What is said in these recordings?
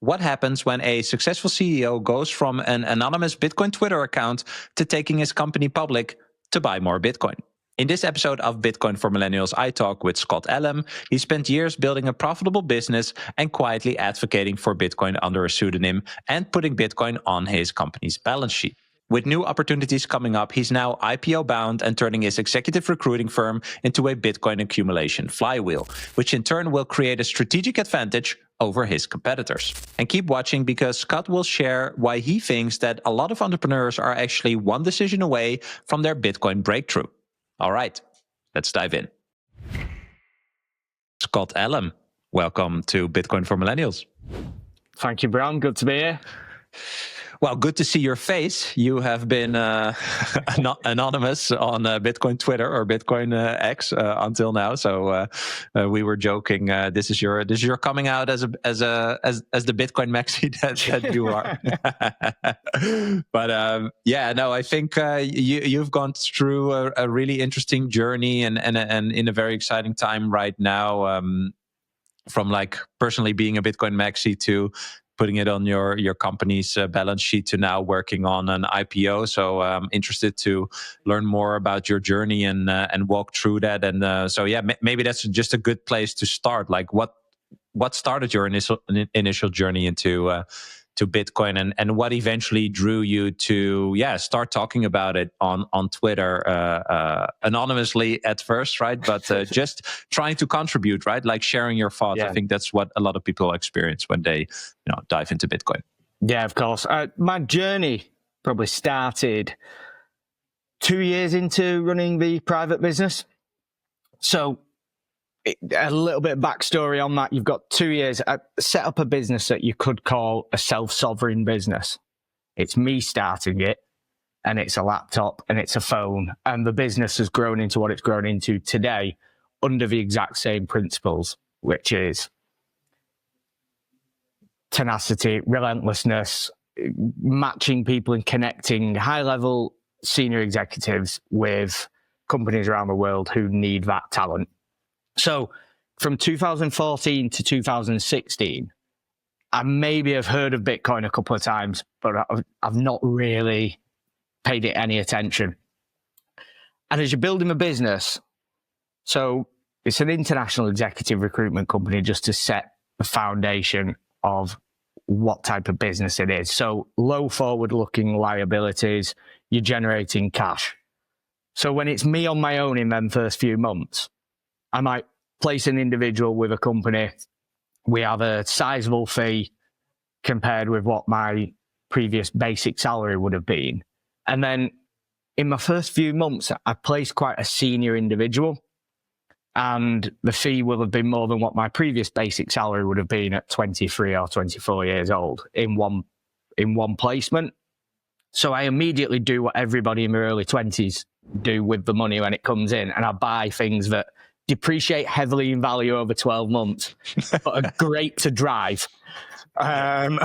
what happens when a successful CEO goes from an anonymous Bitcoin Twitter account to taking his company public to buy more Bitcoin. In this episode of Bitcoin for Millennials, I talk with Scott Ellam. He spent years building a profitable business and quietly advocating for Bitcoin under a pseudonym and putting Bitcoin on his company's balance sheet. With new opportunities coming up, he's now IPO bound and turning his executive recruiting firm into a Bitcoin accumulation flywheel, which in turn will create a strategic advantage over his competitors. And keep watching because Scott will share why he thinks that a lot of entrepreneurs are actually one decision away from their Bitcoin breakthrough. All right, let's dive in. Scott Ellam, welcome to Bitcoin for Millennials. Thank you, Bram. Good to be here. Well, good to see your face. You have been anonymous on Bitcoin Twitter or Bitcoin X until now. So we were joking. This is your coming out as the Bitcoin maxi that you are. But I think you've gone through a really interesting journey and in a very exciting time right now. From like personally being a Bitcoin maxi to putting it on your company's balance sheet to now working on an IPO. So I'm interested to learn more about your journey and walk through that. And maybe that's just a good place to start. Like what started your initial journey into to Bitcoin and what eventually drew you to start talking about it on Twitter anonymously at first, right? But just trying to contribute, right? Like sharing your thoughts. Yeah. I think that's what a lot of people experience when they dive into Bitcoin. Yeah, of course. My journey probably started 2 years into running the private business. So a little bit of backstory on that. You've got 2 years. I set up a business that you could call a self-sovereign business. It's me starting it, and it's a laptop, and it's a phone. And the business has grown into what it's grown into today under the exact same principles, which is tenacity, relentlessness, matching people and connecting high-level senior executives with companies around the world who need that talent. So from 2014 to 2016, I maybe have heard of Bitcoin a couple of times, but I've not really paid it any attention. And as you're building a business, so it's an international executive recruitment company just to set the foundation of what type of business it is. So low forward-looking liabilities, you're generating cash. So when it's me on my own in them first few months, I might place an individual with a company. We have a sizable fee compared with what my previous basic salary would have been. And then in my first few months, I placed quite a senior individual, and the fee will have been more than what my previous basic salary would have been at 23 or 24 years old in one placement. So I immediately do what everybody in their early 20s do with the money when it comes in, and I buy things that depreciate heavily in value over 12 months, but are great to drive. And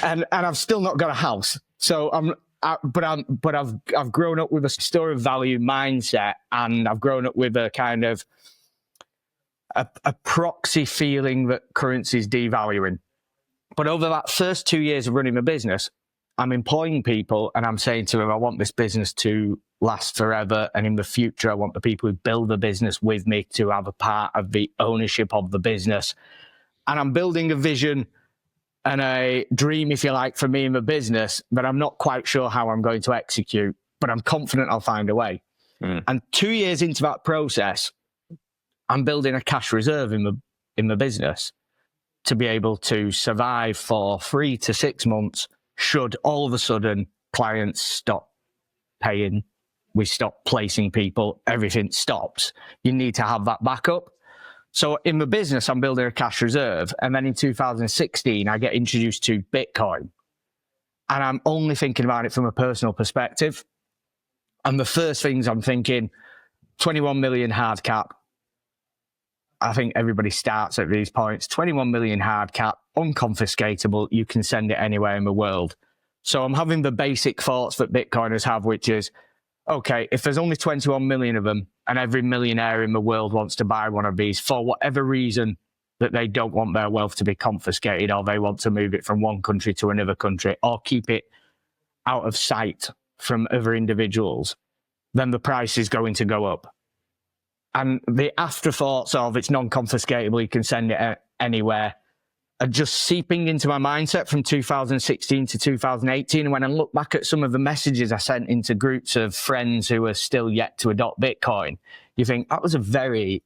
I've still not got a house. So I've grown up with a store of value mindset, and I've grown up with a kind of a proxy feeling that currency is devaluing. But over that first 2 years of running my business, I'm employing people and I'm saying to them, I want this business to last forever. And in the future, I want the people who build the business with me to have a part of the ownership of the business. And I'm building a vision and a dream, if you like, for me in the business that I'm not quite sure how I'm going to execute, but I'm confident I'll find a way. And 2 years into that process, I'm building a cash reserve in the business to be able to survive for 3 to 6 months should all of a sudden clients stop paying, we stop placing people, everything stops. You need to have that backup. So in the business, I'm building a cash reserve. And then in 2016, I get introduced to Bitcoin. And I'm only thinking about it from a personal perspective. And the first things I'm thinking, 21 million hard cap. I think everybody starts at these points. 21 million hard cap, unconfiscatable. You can send it anywhere in the world. So I'm having the basic thoughts that Bitcoiners have, which is, okay, if there's only 21 million of them and every millionaire in the world wants to buy one of these for whatever reason, that they don't want their wealth to be confiscated, or they want to move it from one country to another country, or keep it out of sight from other individuals, then the price is going to go up. And the afterthoughts of it's non-confiscatable, you can send it anywhere, are just seeping into my mindset from 2016 to 2018. And when I look back at some of the messages I sent into groups of friends who are still yet to adopt Bitcoin, you think that was a very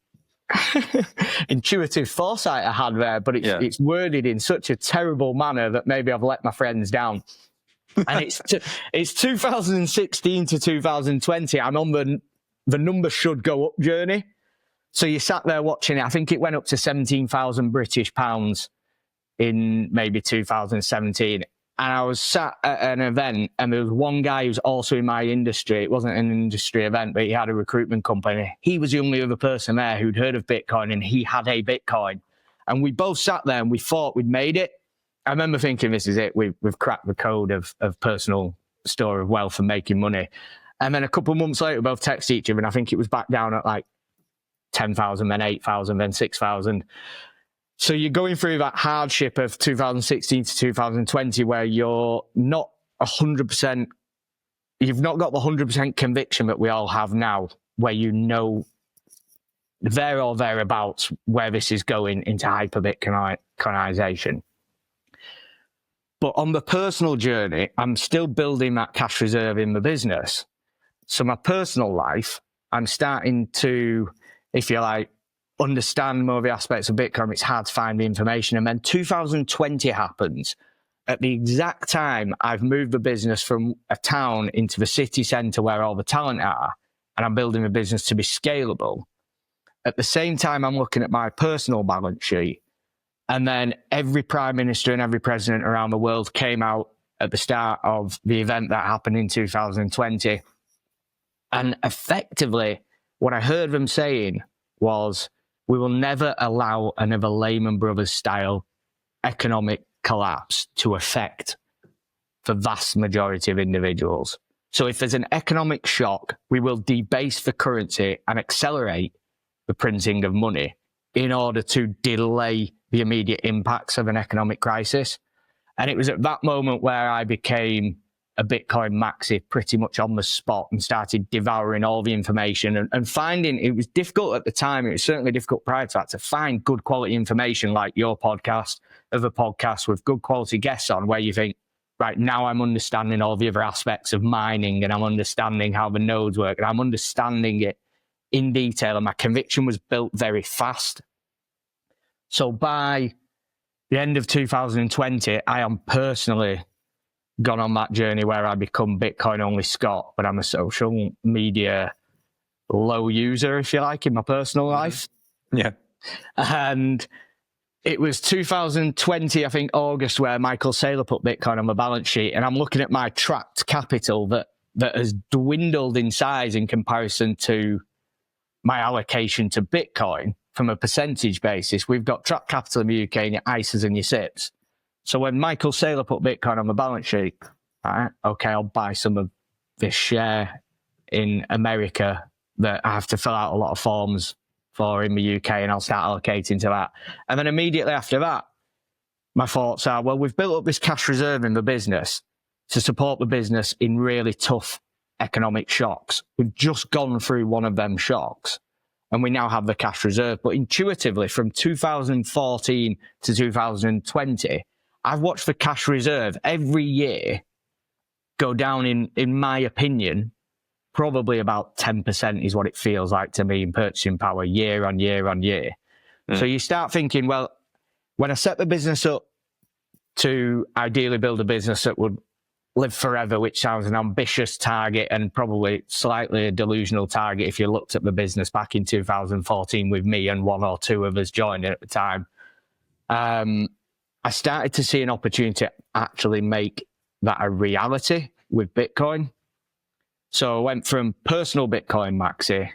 intuitive foresight I had there, but it's worded in such a terrible manner that maybe I've let my friends down. And it's 2016 to 2020. I'm on the number should go up journey. So you sat there watching it. I think it went up to 17,000 British pounds in maybe 2017. And I was sat at an event, and there was one guy who's also in my industry. It wasn't an industry event, but he had a recruitment company. He was the only other person there who'd heard of Bitcoin, and he had a Bitcoin. And we both sat there and we thought we'd made it. I remember thinking, this is it. We've cracked the code of personal store of wealth and making money. And then a couple of months later, we both texted each other, and I think it was back down at like 10,000, then 8,000, then 6,000. So you're going through that hardship of 2016 to 2020 where you're not 100%, you've not got the 100% conviction that we all have now, where you know there or thereabouts where this is going into hyper-Bitcoinization. But on the personal journey, I'm still building that cash reserve in the business. So my personal life, I'm starting to, if you like, understand more of the aspects of Bitcoin. It's hard to find the information. And then 2020 happens. At the exact time, I've moved the business from a town into the city centre where all the talent are, and I'm building the business to be scalable. At the same time, I'm looking at my personal balance sheet. And then every prime minister and every president around the world came out at the start of the event that happened in 2020. And effectively, what I heard them saying was, we will never allow another Lehman Brothers style economic collapse to affect the vast majority of individuals. So if there's an economic shock, we will debase the currency and accelerate the printing of money in order to delay the immediate impacts of an economic crisis. And it was at that moment where I became a Bitcoin maxi pretty much on the spot and started devouring all the information and finding, it was difficult at the time, it was certainly difficult prior to that, to find good quality information like your podcast, other podcasts with good quality guests on, where you think, right, now I'm understanding all the other aspects of mining, and I'm understanding how the nodes work, and I'm understanding it in detail, and my conviction was built very fast. So by the end of 2020, I am personally gone on that journey where I become Bitcoin only Scott, but I'm a social media low user, if you like, in my personal life. Yeah. And it was 2020, I think August, where Michael Saylor put Bitcoin on my balance sheet, and I'm looking at my trapped capital that has dwindled in size in comparison to my allocation to Bitcoin from a percentage basis. We've got trapped capital in the UK and your ISAs and your SIPs. So when Michael Saylor put Bitcoin on the balance sheet, all right, okay, I'll buy some of this share in America that I have to fill out a lot of forms for in the UK, and I'll start allocating to that. And then immediately after that, my thoughts are, well, we've built up this cash reserve in the business to support the business in really tough economic shocks. We've just gone through one of them shocks, and we now have the cash reserve. But intuitively, from 2014 to 2020, I've watched the cash reserve every year go down in my opinion, probably about 10% is what it feels like to me in purchasing power year on year on year. So you start thinking, well, when I set the business up to ideally build a business that would live forever, which sounds an ambitious target and probably slightly a delusional target if you looked at the business back in 2014 with me and one or two of us joining at the time, I started to see an opportunity to actually make that a reality with Bitcoin. So I went from personal Bitcoin maxi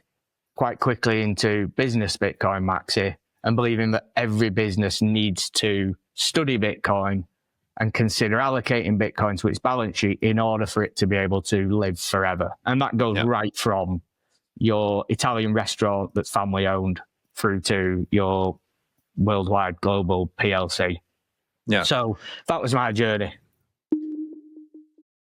quite quickly into business Bitcoin maxi, and believing that every business needs to study Bitcoin and consider allocating Bitcoin to its balance sheet in order for it to be able to live forever. And that goes right from your Italian restaurant that's family owned through to your worldwide global PLC. Yeah. So that was my journey.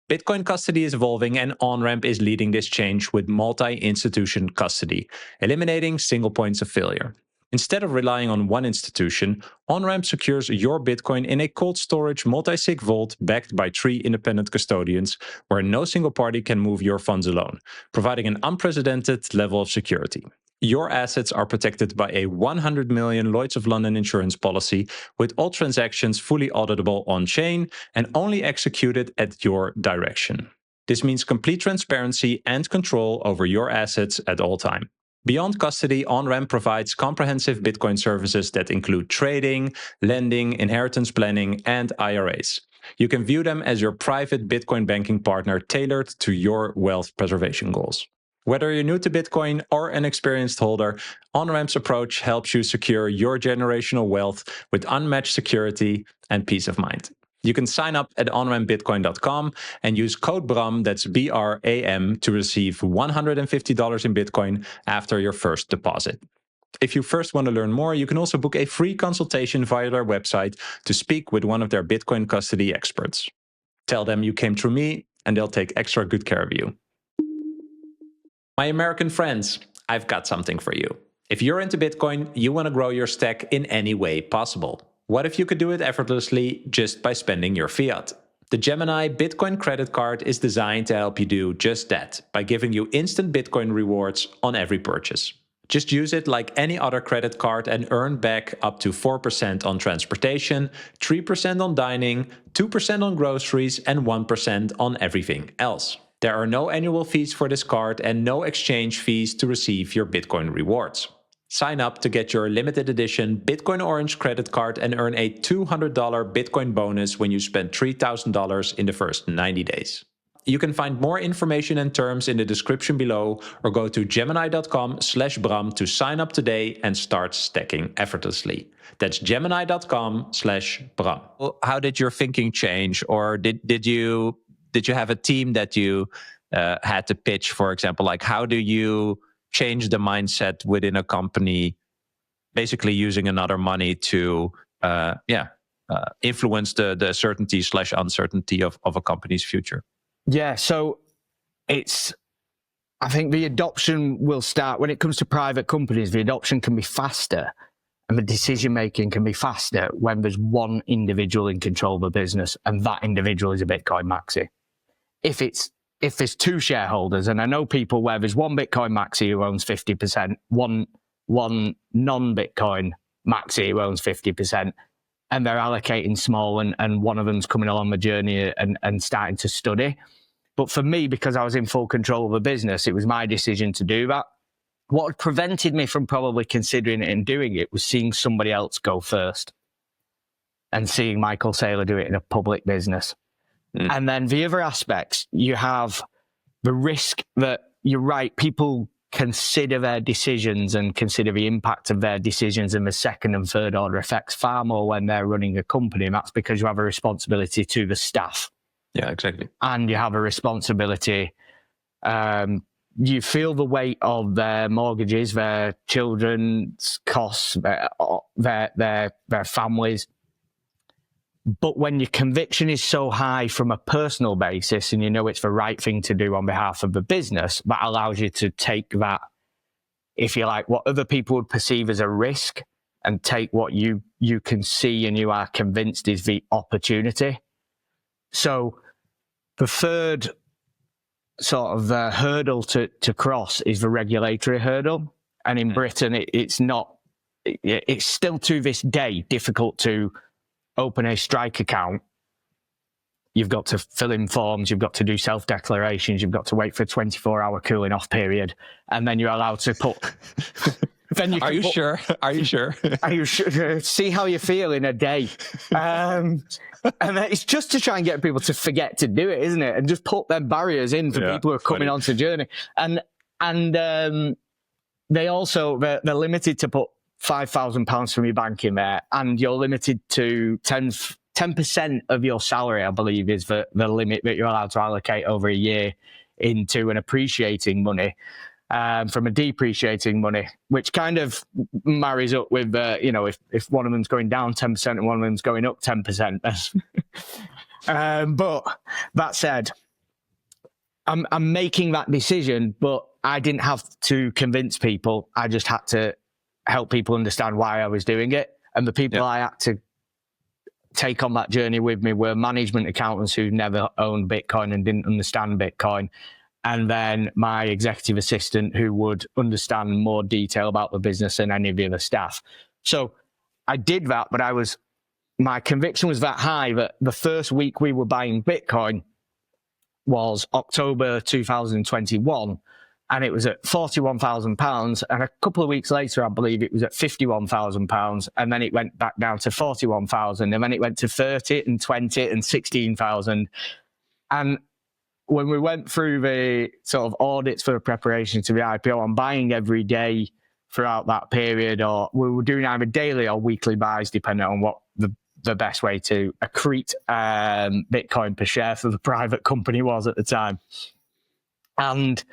Bitcoin custody is evolving, and on-ramp is leading this change with multi-institution custody, eliminating single points of failure. Instead of relying on one institution, on-ramp secures your Bitcoin in a cold storage multi-sig vault backed by 3 independent custodians, where no single party can move your funds alone, providing an unprecedented level of security. Your assets are protected by a 100 million Lloyd's of London insurance policy, with all transactions fully auditable on-chain and only executed at your direction. This means complete transparency and control over your assets at all time. Beyond custody, on-ramp provides comprehensive Bitcoin services that include trading, lending, inheritance planning, and IRAs. You can view them as your private Bitcoin banking partner tailored to your wealth preservation goals. Whether you're new to Bitcoin or an experienced holder, on-ramp's approach helps you secure your generational wealth with unmatched security and peace of mind. You can sign up at onrampbitcoin.com and use code BRAM, that's BRAM, to receive $150 in Bitcoin after your first deposit. If you first want to learn more, you can also book a free consultation via their website to speak with one of their Bitcoin custody experts. Tell them you came through me, and they'll take extra good care of you. My American friends, I've got something for you. If you're into Bitcoin, you want to grow your stack in any way possible. What if you could do it effortlessly just by spending your fiat? The Gemini Bitcoin credit card is designed to help you do just that by giving you instant Bitcoin rewards on every purchase. Just use it like any other credit card and earn back up to 4% on transportation, 3% on dining, 2% on groceries, and 1% on everything else. There are no annual fees for this card and no exchange fees to receive your Bitcoin rewards. Sign up to get your limited edition Bitcoin Orange credit card and earn a $200 Bitcoin bonus when you spend $3,000 in the first 90 days. You can find more information and terms in the description below, or go to gemini.com/Bram to sign up today and start stacking effortlessly. That's gemini.com/Bram. How did your thinking change, or did you have a team that you had to pitch, for example? Like, how do you change the mindset within a company, basically using another money to influence the certainty/uncertainty of a company's future? Yeah, so I think the adoption will start when it comes to private companies. The adoption can be faster and the decision making can be faster when there's one individual in control of the business, and that individual is a Bitcoin maxi. If there's 2 shareholders, and I know people where there's one Bitcoin maxi who owns 50%, one non-Bitcoin maxi who owns 50%, and they're allocating small, and one of them's coming along the journey and starting to study. But for me, because I was in full control of the business, it was my decision to do that. What had prevented me from probably considering it and doing it was seeing somebody else go first and seeing Michael Saylor do it in a public business. And then the other aspects, you have the risk that, you're right, people consider their decisions and consider the impact of their decisions and the second and third order effects far more when they're running a company. And that's because you have a responsibility to the staff. Yeah, exactly. And you have a responsibility. You feel the weight of their mortgages, their children's costs, their families. But when your conviction is so high from a personal basis, and you know it's the right thing to do on behalf of the business, that allows you to take that, if you like, what other people would perceive as a risk, and take what you can see and you are convinced is the opportunity. So the third sort of hurdle to cross is the regulatory hurdle. And in Britain, it's still to this day difficult to open a Strike account. You've got to fill in forms, you've got to do self-declarations, you've got to wait for a 24-hour cooling off period, and then you're allowed to put... Are you sure? Are you sure? See how you feel in a day. And it's just to try and get people to forget to do it, isn't it? And just put them barriers in for people who are coming onto the journey. And they also, they're limited to put £5,000 from your bank in there, and you're limited to 10% of your salary, I believe, is the limit that you're allowed to allocate over a year into an appreciating money. from a depreciating money, which kind of marries up with, if one of them's going down 10% and one of them's going up 10%. But that said, I'm making that decision, but I didn't have to convince people. I just had to help people understand why I was doing it. And the people I had to take on that journey with me were management accountants who never owned Bitcoin and didn't understand Bitcoin. And then my executive assistant who would understand more detail about the business than any of the other staff. So I did that, but my conviction was that high that the first week we were buying Bitcoin was October 2021, and it was at £41,000. And a couple of weeks later, I believe it was at £51,000, and then it went back down to 41,000, and then it went to 30 and 20 and 16,000. And when we went through the sort of audits for the preparation to the IPO, I'm buying every day throughout that period, or we were doing either daily or weekly buys, depending on what the best way to accrete Bitcoin per share for the private company was at the time. And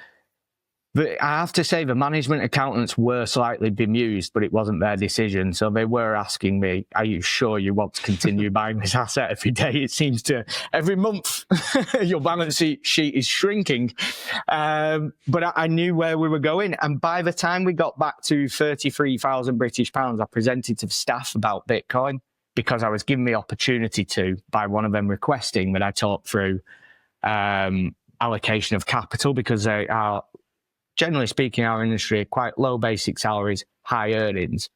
I have to say the management accountants were slightly bemused, but it wasn't their decision. So they were asking me, are you sure you want to continue buying this asset every day? It seems to every month your balance sheet is shrinking. But I knew where we were going. And by the time we got back to 33,000 British pounds, I presented to the staff about Bitcoin, because I was given the opportunity to, by one of them requesting that I talk through allocation of capital, because they are, generally speaking, our industry, quite low basic salaries, high earnings.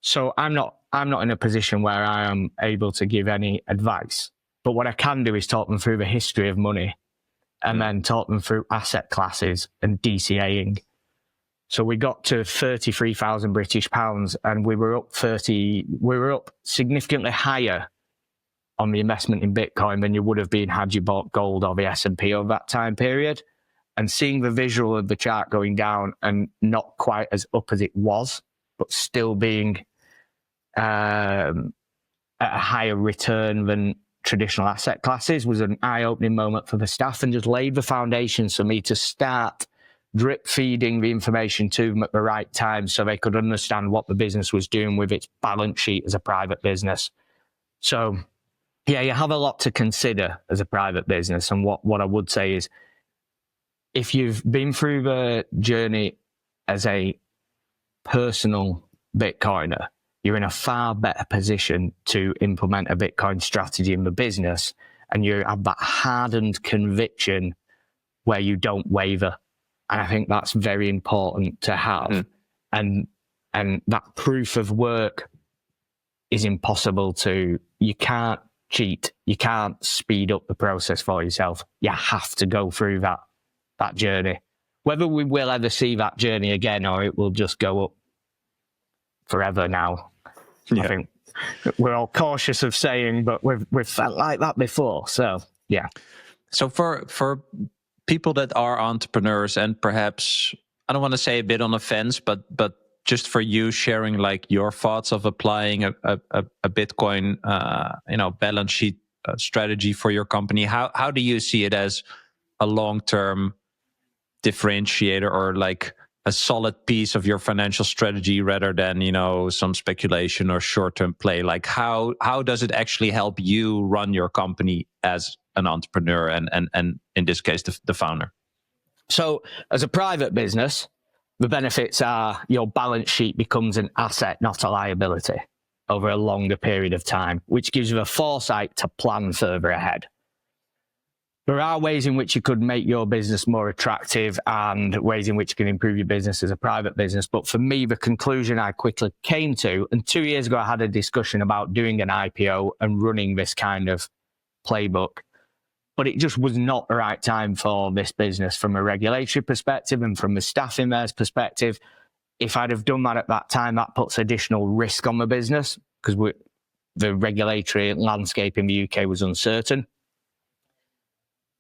So I'm not in a position where I am able to give any advice. But what I can do is talk them through the history of money, and then talk them through asset classes and DCAing. So we got to 33,000 British pounds, and we were up significantly higher on the investment in Bitcoin than you would have been had you bought gold or the S&P over that time period. And seeing the visual of the chart going down and not quite as up as it was, but still being at a higher return than traditional asset classes, was an eye-opening moment for the staff, and just laid the foundations for me to start drip feeding the information to them at the right time so they could understand what the business was doing with its balance sheet as a private business. So, yeah, you have a lot to consider as a private business. And what I would say is, if you've been through the journey as a personal Bitcoiner, you're in a far better position to implement a Bitcoin strategy in the business, and you have that hardened conviction where you don't waver. And I think that's very important to have. And that proof of work is impossible you can't cheat. You can't speed up the process for yourself. You have to go through that journey. Whether we will ever see that journey again, or it will just go up forever now. Yeah. I think we're all cautious of saying, but we've felt like that before. So, yeah. So for people that are entrepreneurs, and perhaps, I don't want to say a bit on the fence, but just for you sharing like your thoughts of applying a Bitcoin, balance sheet strategy for your company, how do you see it as a long-term differentiator, or like a solid piece of your financial strategy, rather than, some speculation or short-term play? Like how does it actually help you run your company as an entrepreneur and in this case the founder? So as a private business, the benefits are your balance sheet becomes an asset, not a liability, over a longer period of time, which gives you the foresight to plan further ahead. There are ways in which you could make your business more attractive and ways in which you can improve your business as a private business. But for me, the conclusion I quickly came to, and 2 years ago I had a discussion about doing an IPO and running this kind of playbook, but it just was not the right time for this business from a regulatory perspective and from the staff in there's perspective. If I'd have done that at that time, that puts additional risk on the business, because the regulatory landscape in the UK was uncertain.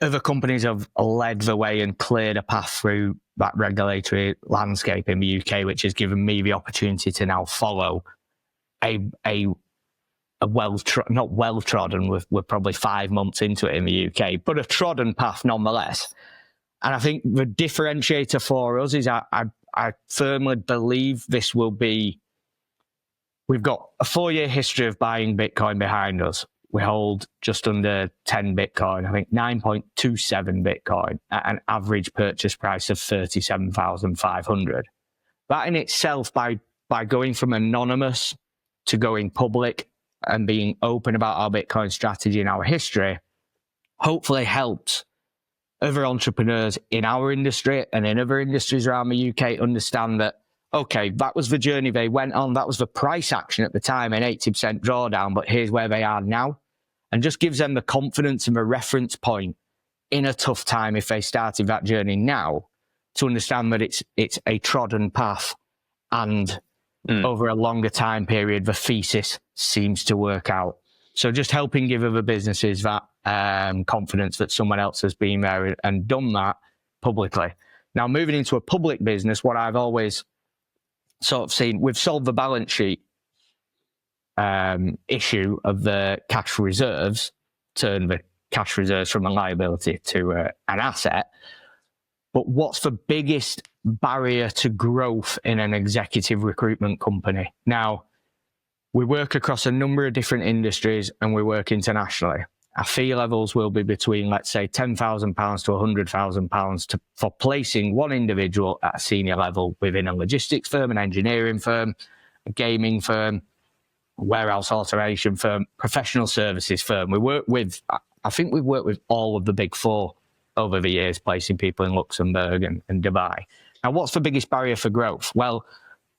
Other companies have led the way and cleared a path through that regulatory landscape in the UK, which has given me the opportunity to now follow a not well-trodden, we're probably 5 months into it in the UK, but a trodden path nonetheless. And I think the differentiator for us is I firmly believe this will be, we've got a 4-year history of buying Bitcoin behind us. We hold just under 10 Bitcoin, I think 9.27 Bitcoin at an average purchase price of 37,500. That in itself, by going from anonymous to going public and being open about our Bitcoin strategy and our history, hopefully helps other entrepreneurs in our industry and in other industries around the UK understand that, okay, that was the journey they went on. That was the price action at the time, an 80% drawdown, but here's where they are now. And just gives them the confidence and the reference point in a tough time if they started that journey now to understand that it's a trodden path and over a longer time period, the thesis seems to work out. So just helping give other businesses that confidence that someone else has been there and done that publicly. Now, moving into a public business, what I've always sort of seen, we've solved the balance sheet issue of the cash reserves, turn the cash reserves from a liability to an asset. But what's the biggest barrier to growth in an executive recruitment company? Now, we work across a number of different industries and we work internationally. Our fee levels will be between, let's say, £10,000 to £100,000 for placing one individual at a senior level within a logistics firm, an engineering firm, a gaming firm, a warehouse automation firm, professional services firm. We work with, I think we've worked with all of the big four over the years, placing people in Luxembourg and Dubai. Now, what's the biggest barrier for growth? Well,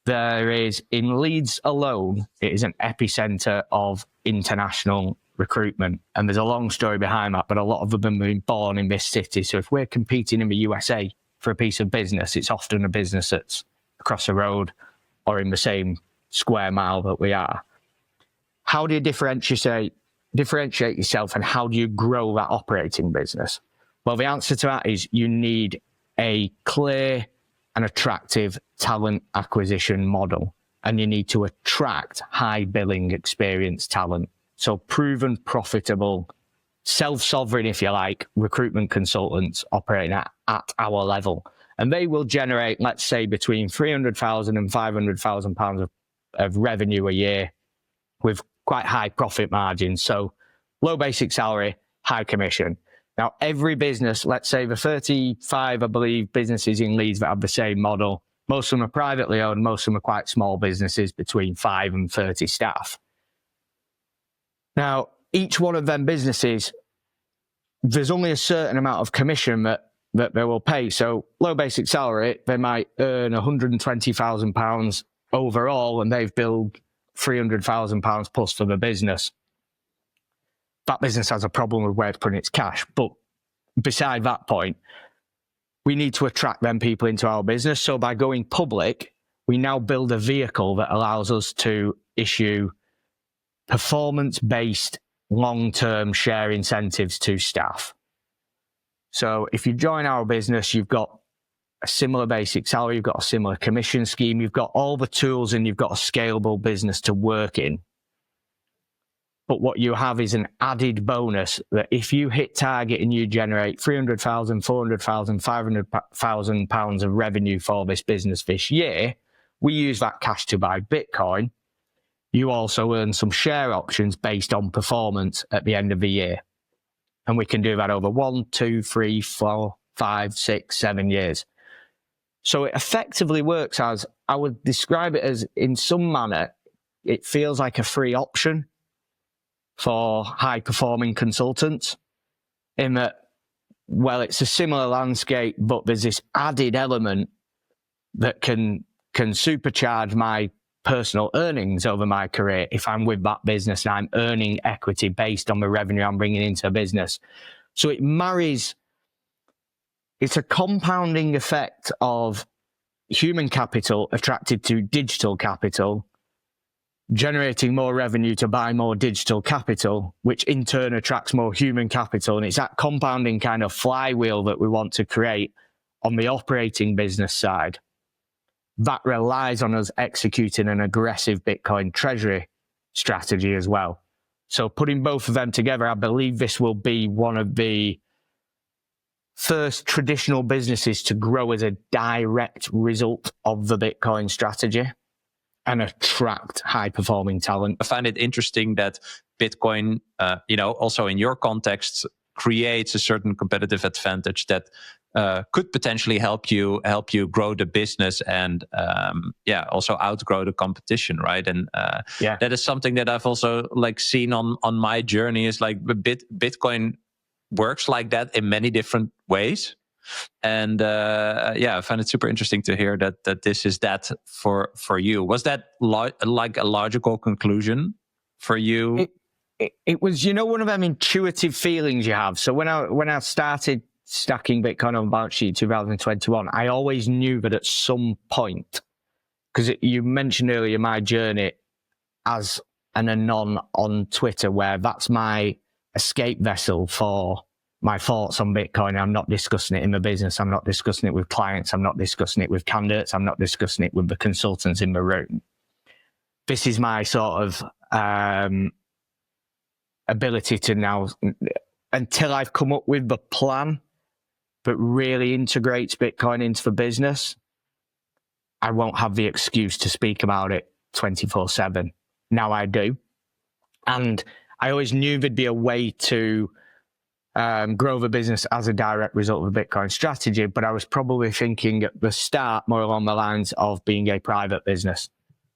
there is, in Leeds alone, it is an epicenter of international recruitment. And there's a long story behind that, but a lot of them have been born in this city. So if we're competing in the USA for a piece of business, it's often a business that's across the road or in the same square mile that we are. How do you differentiate yourself and how do you grow that operating business? Well, the answer to that is you need a clear and attractive talent acquisition model, and you need to attract high billing experienced talent. So proven, profitable, self-sovereign, if you like, recruitment consultants operating at our level. And they will generate, let's say, between £300,000 and £500,000 of revenue a year with quite high profit margins. So low basic salary, high commission. Now, every business, let's say the 35, I believe, businesses in Leeds that have the same model, most of them are privately owned, most of them are quite small businesses between 5 and 30 staff. Now, each one of them businesses, there's only a certain amount of commission that they will pay. So low basic salary, they might earn £120,000 overall, and they've billed £300,000 plus for the business. That business has a problem with where to put its cash. But beside that point, we need to attract them people into our business. So by going public, we now build a vehicle that allows us to issue performance-based long-term share incentives to staff. So if you join our business, you've got a similar basic salary, you've got a similar commission scheme, you've got all the tools, and you've got a scalable business to work in. But what you have is an added bonus that if you hit target and you generate £300,000, £400,000, £500,000 of revenue for this business this year, we use that cash to buy Bitcoin. You also earn some share options based on performance at the end of the year. And we can do that over 1, 2, 3, 4, 5, 6, 7 years. So it effectively works as, I would describe it as, in some manner, it feels like a free option for high-performing consultants, in that, well, it's a similar landscape, but there's this added element that can supercharge my personal earnings over my career if I'm with that business and I'm earning equity based on the revenue I'm bringing into a business. So it marries, it's a compounding effect of human capital attracted to digital capital, generating more revenue to buy more digital capital, which in turn attracts more human capital. And it's that compounding kind of flywheel that we want to create on the operating business side that relies on us executing an aggressive Bitcoin treasury strategy as well. So putting both of them together, I believe this will be one of the first traditional businesses to grow as a direct result of the Bitcoin strategy and attract high-performing talent. I find it interesting that Bitcoin, also in your context, creates a certain competitive advantage that could potentially help you grow the business and also outgrow the competition, right? And that is something that I've also seen on my journey. Is Bitcoin works like that in many different ways. And I find it super interesting to hear that this is that for you. Was that like a logical conclusion for you? It was, one of them intuitive feelings you have. So when I started stacking Bitcoin on balance sheet in 2021, I always knew that at some point, because you mentioned earlier my journey as an anon on Twitter, where that's my escape vessel for my thoughts on Bitcoin. I'm not discussing it in my business. I'm not discussing it with clients. I'm not discussing it with candidates. I'm not discussing it with the consultants in my room. This is my sort of ability to now, until I've come up with the plan that really integrates Bitcoin into the business, I won't have the excuse to speak about it 24/7. Now I do. And I always knew there'd be a way to grow the business as a direct result of the Bitcoin strategy, but I was probably thinking at the start more along the lines of being a private business.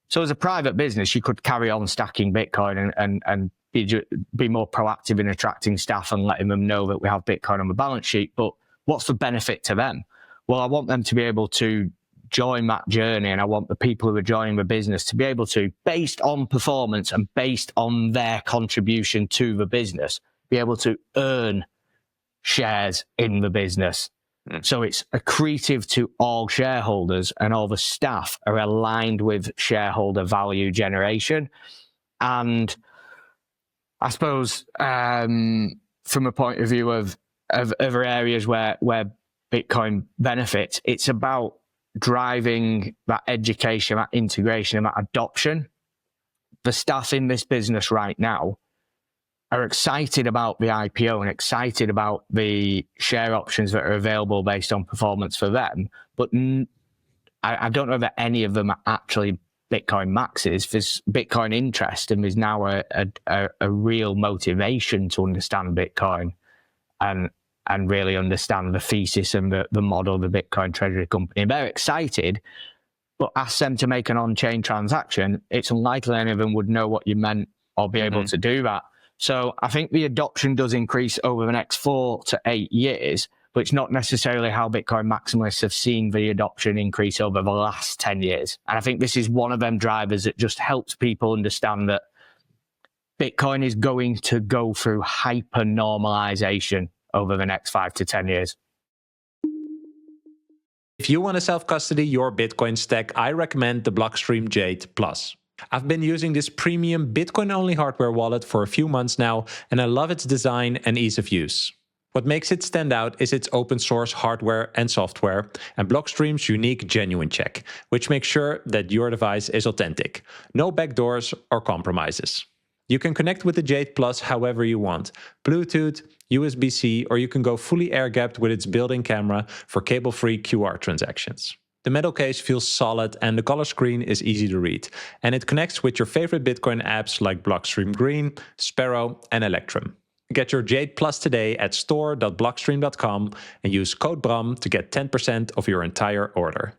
So as a private business, you could carry on stacking Bitcoin and be more proactive in attracting staff and letting them know that we have Bitcoin on the balance sheet. But what's the benefit to them? Well, I want them to be able to join that journey, and I want the people who are joining the business to be able to, based on performance and based on their contribution to the business, be able to earn shares in the business. So it's accretive to all shareholders, and all the staff are aligned with shareholder value generation. And I suppose from a point of view of other areas where Bitcoin benefits, it's about driving that education, that integration, and that adoption. The staff in this business right now are excited about the IPO and excited about the share options that are available based on performance for them. But I don't know that any of them are actually Bitcoin maxes. There's Bitcoin interest, and there's now a real motivation to understand Bitcoin and really understand the thesis and the model of the Bitcoin treasury company. They're excited, but ask them to make an on-chain transaction, it's unlikely any of them would know what you meant or be able to do that. So I think the adoption does increase over the next 4 to 8 years, but it's not necessarily how Bitcoin maximalists have seen the adoption increase over the last 10 years. And I think this is one of them drivers that just helps people understand that Bitcoin is going to go through hyper-normalization over the next 5 to 10 years. If you want to self-custody your Bitcoin stack, I recommend the Blockstream Jade Plus. I've been using this premium Bitcoin-only hardware wallet for a few months now, and I love its design and ease of use. What makes it stand out is its open source hardware and software, and Blockstream's unique genuine check, which makes sure that your device is authentic. No backdoors or compromises. You can connect with the Jade Plus however you want. Bluetooth, USB-C, or you can go fully air-gapped with its built-in camera for cable-free QR transactions. The metal case feels solid and the color screen is easy to read. And it connects with your favorite Bitcoin apps like Blockstream Green, Sparrow, and Electrum. Get your Jade Plus today at store.blockstream.com and use code BRAM to get 10% of your entire order.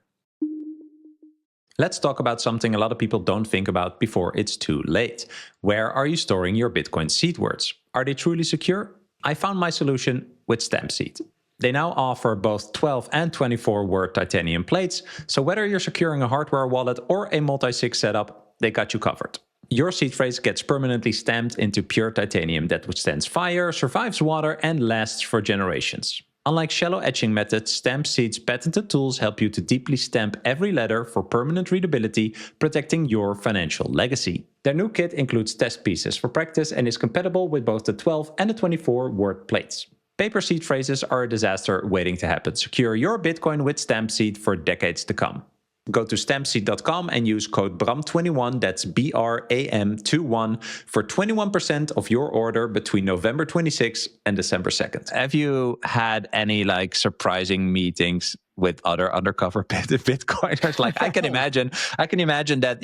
Let's talk about something a lot of people don't think about before it's too late. Where are you storing your Bitcoin seed words? Are they truly secure? I found my solution with Stampseed. They now offer both 12 and 24 word titanium plates, so whether you're securing a hardware wallet or a multi-sig setup, they got you covered. Your seed phrase gets permanently stamped into pure titanium that withstands fire, survives water, and lasts for generations. Unlike shallow etching methods, Stampseed's patented tools help you to deeply stamp every letter for permanent readability, protecting your financial legacy. Their new kit includes test pieces for practice and is compatible with both the 12 and the 24 word plates. Paper seed phrases are a disaster waiting to happen. Secure your Bitcoin with Stampseed for decades to come. Go to stampseed.com and use code BRAM21, that's BRAM21, for 21% of your order between November 26th and December 2nd. Have you had any like surprising meetings with other undercover Bitcoiners? Like I can imagine that,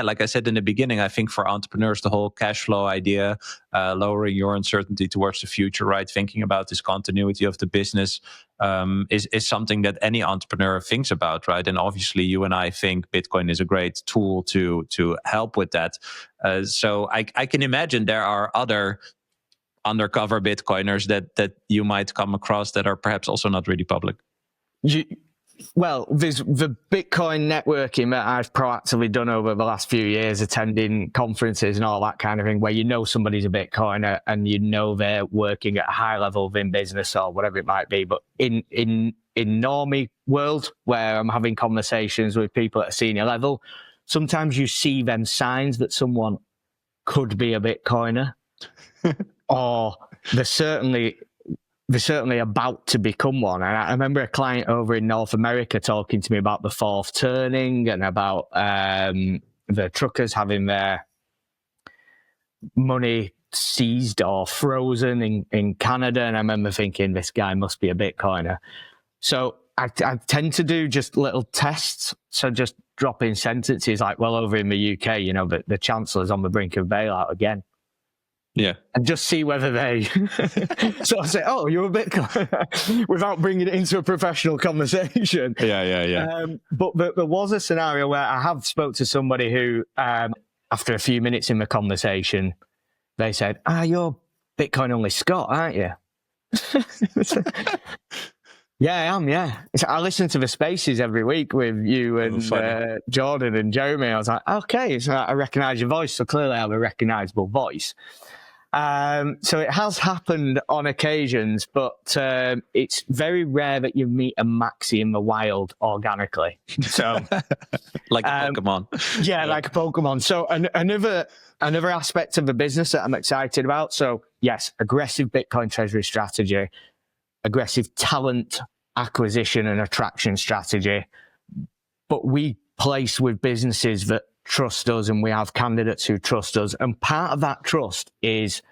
like I said in the beginning, I think for entrepreneurs, the whole cash flow idea, lowering your uncertainty towards the future, right? Thinking about this continuity of the business is something that any entrepreneur thinks about, right? And obviously you and I think Bitcoin is a great tool to help with that. So I can imagine there are other undercover Bitcoiners that you might come across that are perhaps also not really public. Well, there's the Bitcoin networking that I've proactively done over the last few years, attending conferences and all that kind of thing, where you know somebody's a Bitcoiner and you know they're working at a high level within business or whatever it might be. But in normie world, where I'm having conversations with people at a senior level, sometimes you see them signs that someone could be a Bitcoiner, or they're certainly about to become one. And I remember a client over in North America talking to me about the fourth turning and about the truckers having their money seized or frozen in Canada. And I remember thinking, this guy must be a Bitcoiner. So I tend to do just little tests. So just drop in sentences like, well, over in the UK, the Chancellor's on the brink of bailout again. Yeah. And just see whether they sort of say, oh, you're a Bitcoin, without bringing it into a professional conversation. Yeah. But there was a scenario where I have spoke to somebody who, after a few minutes in the conversation, they said, you're Bitcoin only Scott, aren't you? Yeah, I am, yeah. I listen to the Spaces every week with you and Jordan and Jeremy. I was like, okay, so I recognise your voice, so clearly I have a recognisable voice. So it has happened on occasions, but it's very rare that you meet a Maxi in the wild organically. So, like a Pokemon. Yeah, like a Pokemon. So another aspect of the business that I'm excited about. So yes, aggressive Bitcoin treasury strategy, aggressive talent acquisition and attraction strategy. But we place with businesses that trust us, and we have candidates who trust us. And part of that trust is,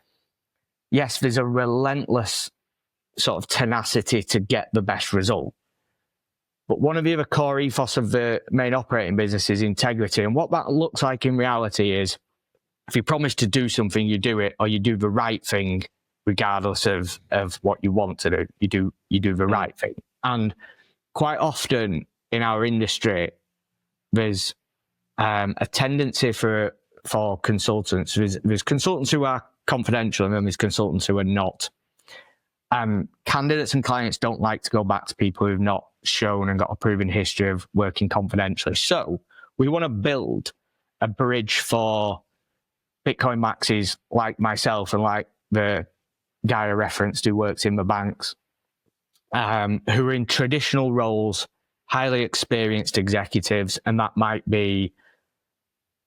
yes, there's a relentless sort of tenacity to get the best result. But one of the other core ethos of the main operating business is integrity. And what that looks like in reality is, if you promise to do something, you do it, or you do the right thing, regardless of what you want to do. You do the right thing. And quite often in our industry, there's a tendency for consultants. There's consultants who are confidential, and then there's consultants who are not. Candidates and clients don't like to go back to people who've not shown and got a proven history of working confidentially. So we want to build a bridge for Bitcoin maxis like myself and like the guy I referenced who works in the banks, who are in traditional roles, highly experienced executives, and that might be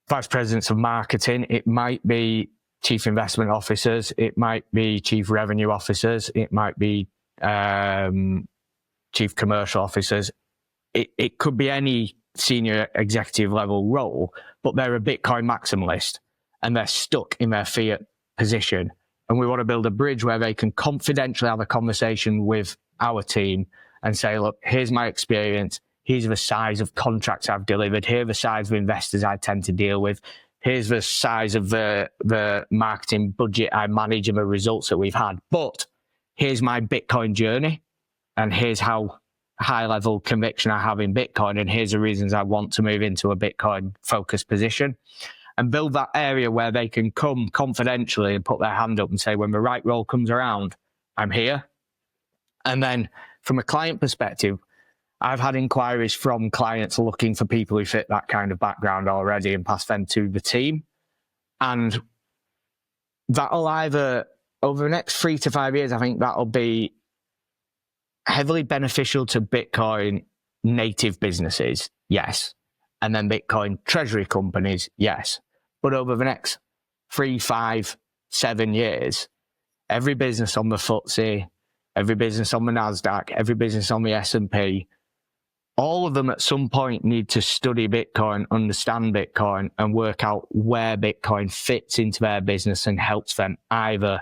vice presidents of marketing, it might be chief investment officers, it might be chief revenue officers, it might be chief commercial officers. It could be any senior executive level role, but they're a Bitcoin maximalist and they're stuck in their fiat position. And we want to build a bridge where they can confidentially have a conversation with our team and say, look, here's my experience. Here's the size of contracts I've delivered. Here are the size of investors I tend to deal with. Here's the size of the marketing budget I manage and the results that we've had. But here's my Bitcoin journey. And here's how high level conviction I have in Bitcoin. And here's the reasons I want to move into a Bitcoin focused position. And build that area where they can come confidentially and put their hand up and say, when the right role comes around, I'm here. And then from a client perspective, I've had inquiries from clients looking for people who fit that kind of background already and pass them to the team. And that'll either, over the next 3 to 5 years, I think that'll be heavily beneficial to Bitcoin native businesses, yes. And then Bitcoin treasury companies, yes. But over the next 3, 5, 7 years, every business on the FTSE, every business on the Nasdaq, every business on the S&P, all of them at some point need to study Bitcoin, understand Bitcoin, and work out where Bitcoin fits into their business and helps them either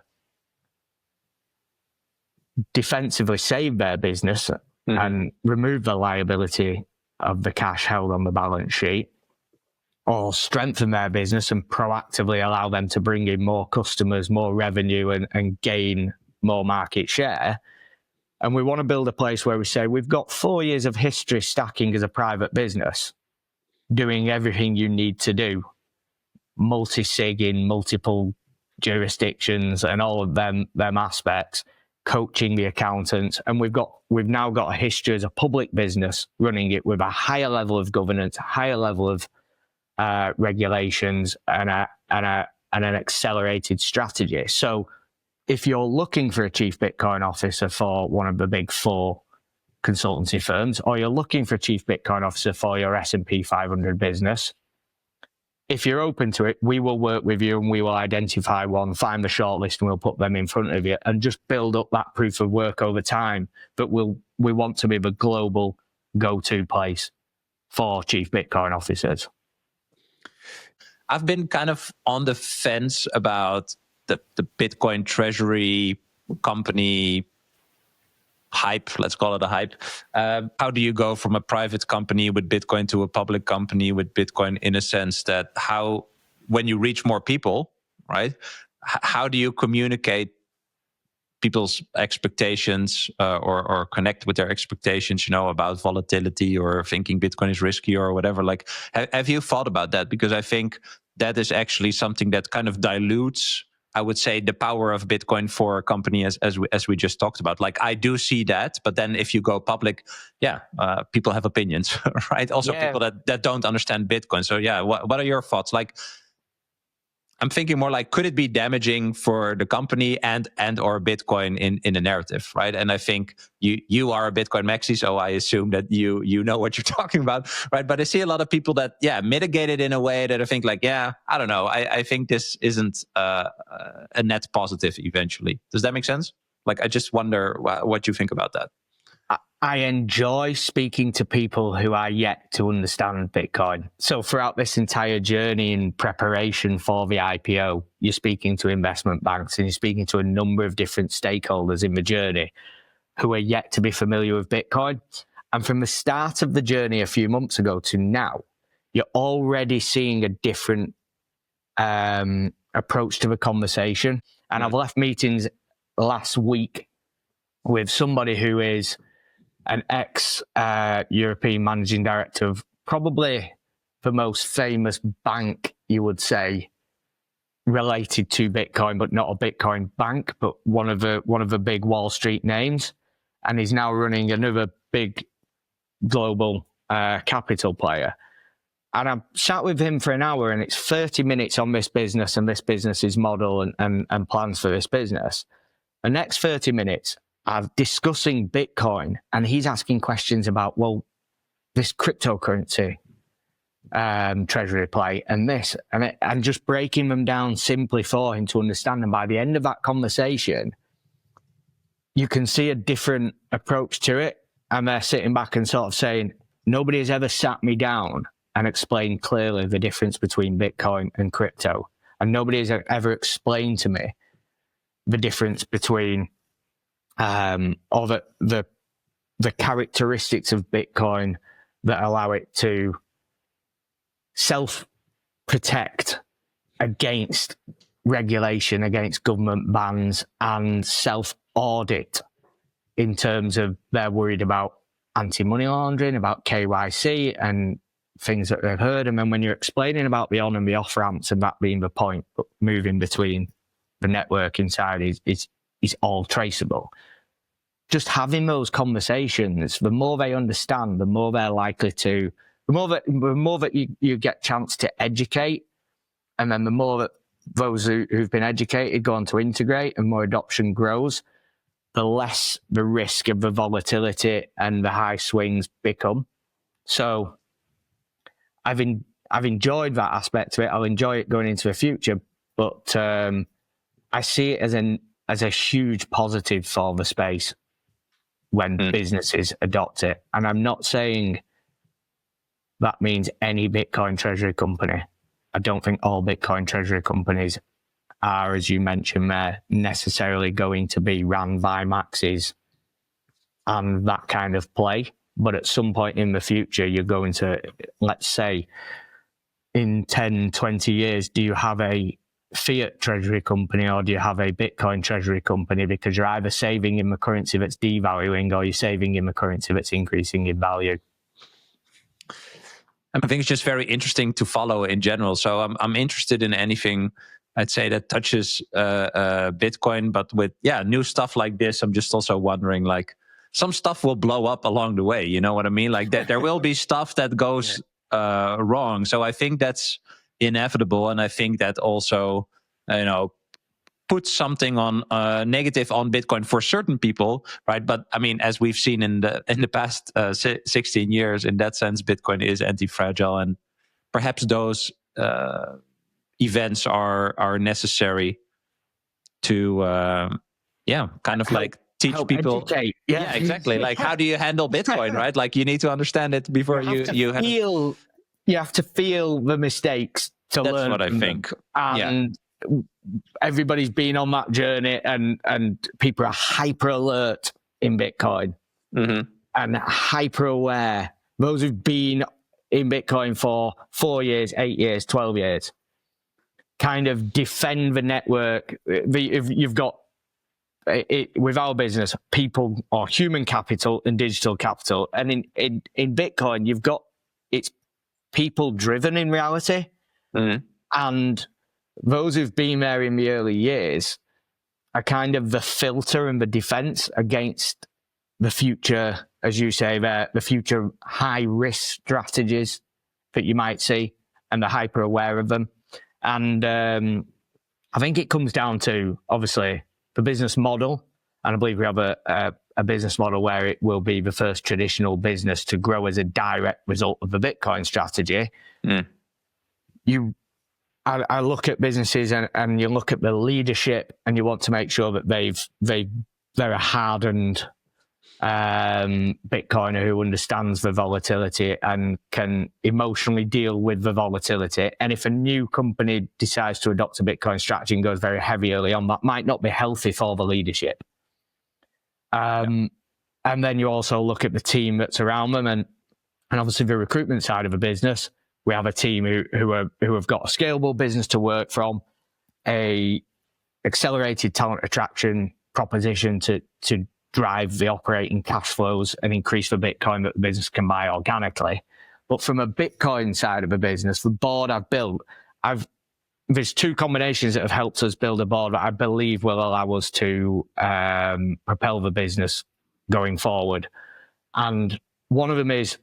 defensively save their business and remove the liability of the cash held on the balance sheet, or strengthen their business and proactively allow them to bring in more customers, more revenue, and gain more market share. And we want to build a place where we say, we've got 4 years of history stacking as a private business, doing everything you need to do, multi-sig in multiple jurisdictions and all of them aspects, coaching the accountants. And we've now got a history as a public business, running it with a higher level of governance, a higher level of regulations, and an accelerated strategy. So if you're looking for a chief Bitcoin officer for one of the big 4 consultancy firms, or you're looking for a chief Bitcoin officer for your S&P 500 business, if you're open to it, we will work with you and we will identify one, find the shortlist, and we'll put them in front of you and just build up that proof of work over time. But we want to be the global go-to place for chief Bitcoin officers. I've been kind of on the fence about the Bitcoin treasury company hype, let's call it a hype. How do you go from a private company with Bitcoin to a public company with Bitcoin, in a sense that when you reach more people, right? How do you communicate people's expectations or connect with their expectations, about volatility or thinking Bitcoin is risky or whatever? Like, have you thought about that? Because I think that is actually something that kind of dilutes, I would say, the power of Bitcoin for a company as we just talked about. Like, I do see that, but then if you go public, people have opinions, right? Also, people that don't understand Bitcoin. So what are your thoughts? Like, I'm thinking more like, could it be damaging for the company and or Bitcoin in the narrative, right? And I think you are a Bitcoin maxi, so I assume that you know what you're talking about, right? But I see a lot of people that mitigate it in a way that I think like, I don't know, I think this isn't a net positive eventually. Does that make sense? Like, I just wonder what you think about that. I enjoy speaking to people who are yet to understand Bitcoin. So throughout this entire journey in preparation for the IPO, you're speaking to investment banks and you're speaking to a number of different stakeholders in the journey who are yet to be familiar with Bitcoin. And from the start of the journey a few months ago to now, you're already seeing a different approach to the conversation. And I've left meetings last week with somebody who is an ex-European managing director of probably the most famous bank, you would say, related to Bitcoin, but not a Bitcoin bank, but one of the big Wall Street names. And he's now running another big global capital player. And I've sat with him for an hour, and it's 30 minutes on this business and this business's model and plans for this business. The next 30 minutes are discussing Bitcoin, and he's asking questions about, well, this cryptocurrency treasury play and this, and just breaking them down simply for him to understand. And by the end of that conversation, you can see a different approach to it. And they're sitting back and sort of saying, nobody has ever sat me down and explained clearly the difference between Bitcoin and crypto. And nobody has ever explained to me the difference between or the characteristics of Bitcoin that allow it to self-protect against regulation, against government bans, and self-audit in terms of they're worried about anti-money laundering, about KYC and things that they've heard. And then when you're explaining about the on and the off ramps and that being the point, but moving between the network inside is all traceable. Just having those conversations, the more they understand, the more they're likely to, the more that you get chance to educate, and then the more that those who've been educated go on to integrate and more adoption grows, the less the risk of the volatility and the high swings become. So I've enjoyed that aspect of it. I'll enjoy it going into the future, but I see it as a huge positive for the space when businesses adopt it. And I'm not saying that means any Bitcoin treasury company. I don't think all Bitcoin treasury companies are, as you mentioned there, necessarily going to be ran by maxis and that kind of play. But at some point in the future, you're going to, let's say, in 10, 20 years, do you have a fiat treasury company or do you have a Bitcoin treasury company? Because you're either saving in the currency that's devaluing or you're saving in the currency that's increasing in value. I think it's just very interesting to follow in general. So I'm interested in anything, I'd say, that touches Bitcoin, but with new stuff like this, I'm just also wondering, like, some stuff will blow up along the way. You know what I mean? Like there will be stuff that goes wrong. So I think that's inevitable, and I think that also, puts something on negative on Bitcoin for certain people, right? But I mean, as we've seen in the past 16 years, in that sense, Bitcoin is anti-fragile, and perhaps those events are necessary to kind of like teach people. Educate. Yeah, exactly. Like, how do you handle Bitcoin, right? Like, you need to understand it before you have to feel the mistakes to learn. That's what I think. And everybody's been on that journey, and people are hyper alert in Bitcoin and hyper aware. Those who've been in Bitcoin for 4 years, 8 years, 12 years, kind of defend the network. If you've got with our business, people or human capital and digital capital, and in Bitcoin, you've got, it's people driven in reality, and those who've been there in the early years are kind of the filter and the defense against the future, as you say, the future high risk strategies that you might see, and they're hyper aware of them. And I think it comes down to, obviously, the business model. And I believe we have a business model where it will be the first traditional business to grow as a direct result of the Bitcoin strategy. I look at businesses and you look at the leadership, and you want to make sure that they're a hardened Bitcoiner who understands the volatility and can emotionally deal with the volatility. And if a new company decides to adopt a Bitcoin strategy and goes very heavy early on, that might not be healthy for the leadership. And then you also look at the team that's around them, and obviously the recruitment side of a business. We have a team who have got a scalable business to work from, a accelerated talent attraction proposition to drive the operating cash flows and increase the Bitcoin that the business can buy organically. But from a Bitcoin side of a business, the board I've built, there's two combinations that have helped us build a board that I believe will allow us to propel the business going forward. And one of them is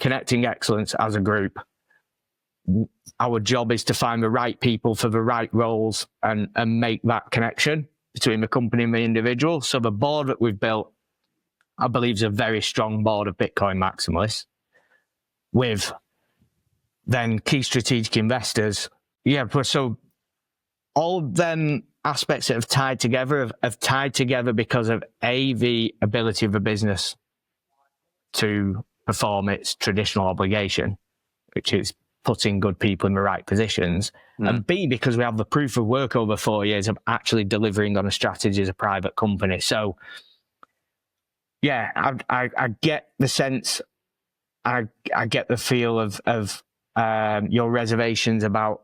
connecting excellence as a group. Our job is to find the right people for the right roles and make that connection between the company and the individual. So the board that we've built, I believe, is a very strong board of Bitcoin maximalists with then key strategic investors. So all of them aspects that have tied together have tied together because of the ability of a business to perform its traditional obligation, which is putting good people in the right positions, and B, because we have the proof of work over 4 years of actually delivering on a strategy as a private company. So, I get the sense, I get the feel of your reservations about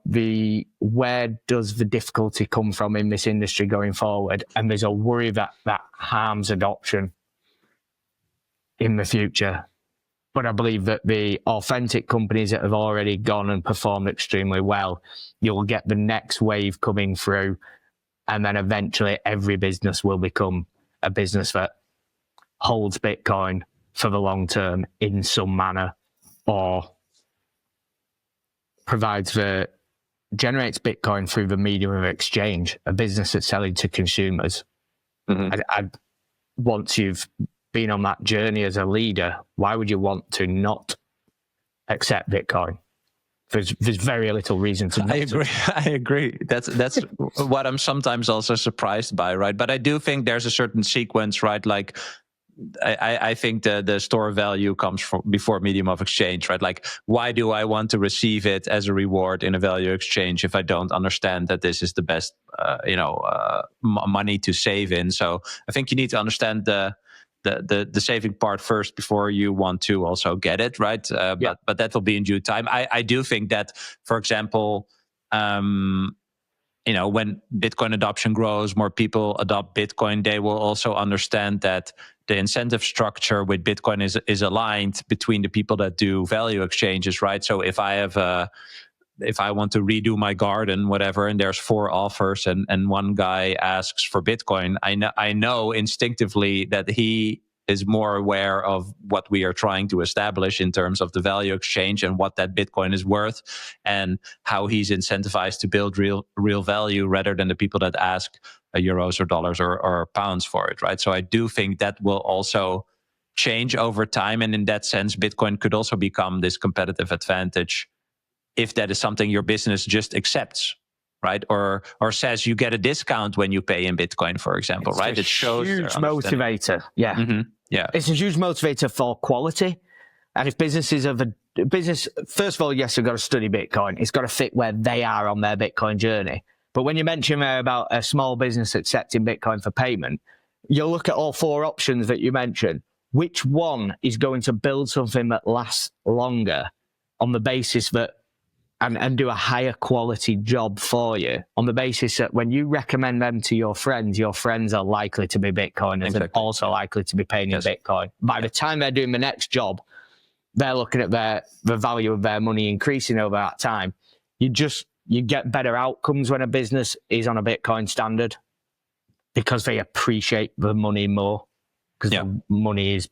where does the difficulty come from in this industry going forward, and there's a worry that harms adoption in the future. But I believe that the authentic companies that have already gone and performed extremely well, you'll get the next wave coming through. And then eventually every business will become a business that holds Bitcoin for the long term in some manner, or generates Bitcoin through the medium of exchange, a business that's selling to consumers. Once you've been on that journey as a leader, why would you want to not accept Bitcoin? There's very little reason to. I agree. That's what I'm sometimes also surprised by, right? But I do think there's a certain sequence, right? Like I think the store of value comes from before medium of exchange, right? Like, why do I want to receive it as a reward in a value exchange if I don't understand that this is the best, money to save in? So I think you need to understand the saving part first before you want to also get it, right? But that will be in due time. I do think that, for example, when Bitcoin adoption grows, more people adopt Bitcoin, they will also understand that the incentive structure with Bitcoin is aligned between the people that do value exchanges, right? So if I want to redo my garden, whatever, and there's 4 offers and one guy asks for Bitcoin, I know instinctively that he is more aware of what we are trying to establish in terms of the value exchange and what that Bitcoin is worth and how he's incentivized to build real value rather than the people that ask euros or dollars or pounds for it, right? So I do think that will also change over time. And in that sense, Bitcoin could also become this competitive advantage if that is something your business just accepts, right? Or says you get a discount when you pay in Bitcoin, for example, it's right? It shows huge motivator. Yeah. Mm-hmm. Yeah. It's a huge motivator for quality. And if businesses have a business, first of all, yes, they've got to study Bitcoin. It's got to fit where they are on their Bitcoin journey. But when you mention there about a small business accepting Bitcoin for payment, you'll look at all 4 options that you mentioned. Which one is going to build something that lasts longer on the basis that and do a higher quality job for you on the basis that when you recommend them to your friends are likely to be Bitcoiners and also likely to be paying in Bitcoin. By the time they're doing the next job, they're looking at the value of their money increasing over that time. You get better outcomes when a business is on a Bitcoin standard because they appreciate the money more because the money is